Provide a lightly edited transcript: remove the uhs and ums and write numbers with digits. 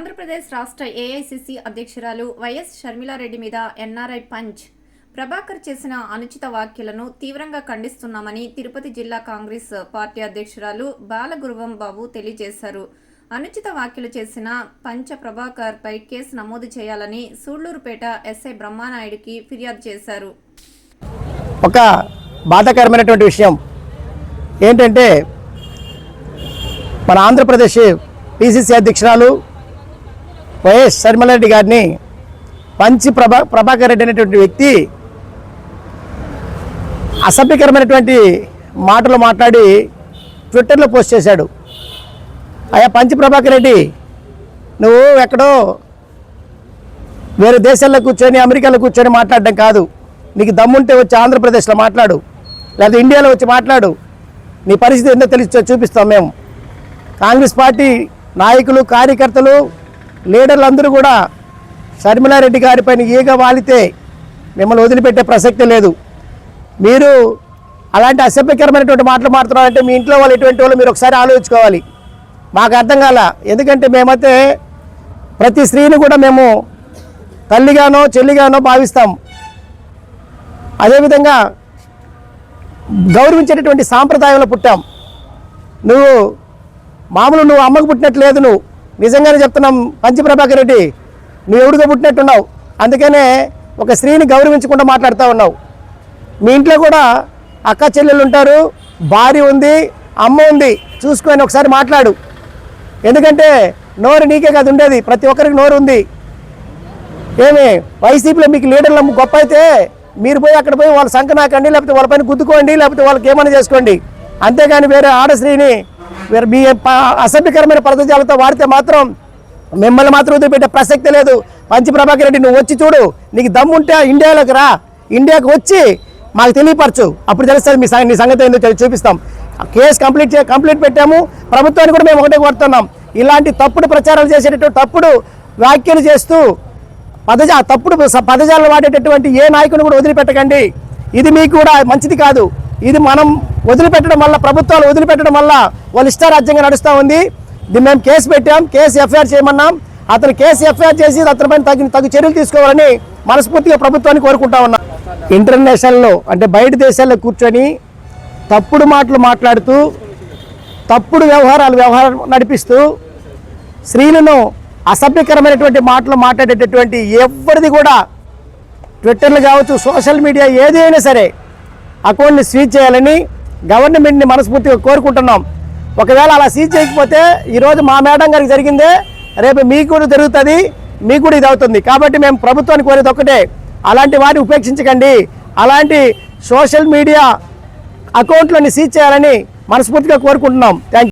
ఆంధ్రప్రదేశ్ రాష్ట్ర ఏఐసిసి అధ్యక్షురాలు వైఎస్ షర్మిలారెడ్డి మీద ఎన్ఆర్ఐ పంచ్ ప్రభాకర్ చేసిన అనుచిత వ్యాఖ్యలను తీవ్రంగా ఖండిస్తున్నామని తిరుపతి జిల్లా కాంగ్రెస్ పార్టీ అధ్యక్షురాలు బాలగురువం బాబు తెలియజేశారు. అనుచిత వ్యాఖ్యలు చేసిన పంచ ప్రభాకర్ పై కేసు నమోదు చేయాలని సూళ్లూరుపేట ఎస్ఐ బ్రహ్మానాయుడుకి ఫిర్యాదు చేశారు. ఒక బాధాకరమైనటువంటి విషయం ఏంటంటే మన ఆంధ్రప్రదేశ్ పిసిసి అధ్యక్షురాలు వైఎస్ షర్మిలారెడ్డి గారిని పంచి ప్రభాకర్ రెడ్డి అనేటువంటి వ్యక్తి అసభ్యకరమైనటువంటి మాటలు మాట్లాడి ట్విట్టర్లో పోస్ట్ చేశాడు. అయ్యా పంచి ప్రభాకర్ రెడ్డి, నువ్వు ఎక్కడో వేరే దేశాల్లో కూర్చొని అమెరికాలో కూర్చొని మాట్లాడడం కాదు. నీకు దమ్ముంటే వచ్చి ఆంధ్రప్రదేశ్లో మాట్లాడు, లేదా ఇండియాలో వచ్చి మాట్లాడు. నీ పరిస్థితి ఏంటో తెలిసి చూపిస్తాం. మేము కాంగ్రెస్ పార్టీ నాయకులు, కార్యకర్తలు, లీడర్లు అందరూ కూడా షర్మిలారెడ్డి గారిపైన ఈగ వాలితే మిమ్మల్ని వదిలిపెట్టే ప్రసక్తి లేదు. మీరు అలాంటి అసభ్యకరమైనటువంటి మాటలు మాట్లాడాలంటే మీ ఇంట్లో వాళ్ళు ఎటువంటి వాళ్ళు మీరు ఒకసారి ఆలోచించుకోవాలి. మాకు అర్థం కాల. ఎందుకంటే మేమైతే ప్రతి స్త్రీని కూడా మేము తల్లిగానో చెల్లిగానో భావిస్తాం. అదేవిధంగా గౌరవించేటటువంటి సాంప్రదాయంలో పుట్టాం. నువ్వు అమ్మకు పుట్టినట్లేదు. నువ్వు నిజంగానే చెప్తున్నాం పంచి ప్రభాకర్ రెడ్డి, నువ్వు ఎవడిగా పుట్టినట్టున్నావు. అందుకనే ఒక స్త్రీని గౌరవించకుండా మాట్లాడుతూ ఉన్నావు. మీ ఇంట్లో కూడా అక్క చెల్లెలు ఉంటారు, భార్య ఉంది, అమ్మ ఉంది, చూసుకొని ఒకసారి మాట్లాడు. ఎందుకంటే నోరు నీకే కాదు ఉండేది, ప్రతి ఒక్కరికి నోరు ఉంది. ఏమి వైసీపీలో మీకు లీడర్లు గొప్ప అయితే మీరు పోయి అక్కడ పోయి వాళ్ళ సంఖ నాకండి, లేకపోతే వాళ్ళ పైన గుద్దుకోండి, లేకపోతే వాళ్ళకి ఏమైనా చేసుకోండి. అంతేగాని వేరే ఆడస్త్రీని వేరే మీ అసభ్యకరమైన పదజాలతో వాడితే మాత్రం మిమ్మల్ని మాత్రం వదిలిపెట్టే ప్రసక్తి లేదు. పంచి ప్రభాకర్ రెడ్డి, నువ్వు వచ్చి చూడు. నీకు దమ్ముంటే ఇండియాలోకి రా, ఇండియాకి వచ్చి మాకు తెలియపరచు. అప్పుడు తెలుస్తుంది నీ సంగతి ఏందో చూపిస్తాం. కేసు కంప్లీట్ పెట్టాము. ప్రభుత్వాన్ని కూడా మేము ఒకటే కోరుతున్నాం, ఇలాంటి తప్పుడు ప్రచారాలు చేసేటటువంటి తప్పుడు వ్యాఖ్యలు చేస్తూ తప్పుడు పదజాలను వాడేటటువంటి ఏ నాయకుని కూడా వదిలిపెట్టకండి. ఇది మీకు కూడా మంచిది కాదు. ఇది మనం వదిలిపెట్టడం వల్ల, ప్రభుత్వాలు వదిలిపెట్టడం వల్ల వాళ్ళు ఇష్టారాజ్యంగా నడుస్తూ ఉంది. దీన్ని మేము కేసు పెట్టాం, కేసు ఎఫ్ఐఆర్ చేయమన్నాం. అతను కేసు ఎఫ్ఐఆర్ చేసి అతనిపైన తగు చర్యలు తీసుకోవాలని మనస్ఫూర్తిగా ప్రభుత్వాన్ని కోరుకుంటా ఉన్నాం. ఇంటర్నేషనల్లో అంటే బయట దేశాల్లో కూర్చొని తప్పుడు మాటలు మాట్లాడుతూ తప్పుడు వ్యవహారం నడిపిస్తూ స్త్రీలను అసభ్యకరమైనటువంటి మాటలు మాట్లాడేటటువంటి ఎవరిది కూడా ట్విట్టర్లు కావచ్చు, సోషల్ మీడియా ఏదైనా సరే అకౌంట్ని సీజ్ చేయాలని గవర్నమెంట్ని మనస్ఫూర్తిగా కోరుకుంటున్నాం. ఒకవేళ అలా సీజ్ చేయకపోతే ఈరోజు మా మేడం గారికి జరిగిందే రేపు మీకు కూడా జరుగుతుంది, మీకు కూడా ఇది అవుతుంది. కాబట్టి మేము ప్రభుత్వాన్ని కోరేది ఒక్కటే, అలాంటి వారిని ఉపేక్షించకండి. అలాంటి సోషల్ మీడియా అకౌంట్లని సీజ్ చేయాలని మనస్ఫూర్తిగా కోరుకుంటున్నాం. Thank you.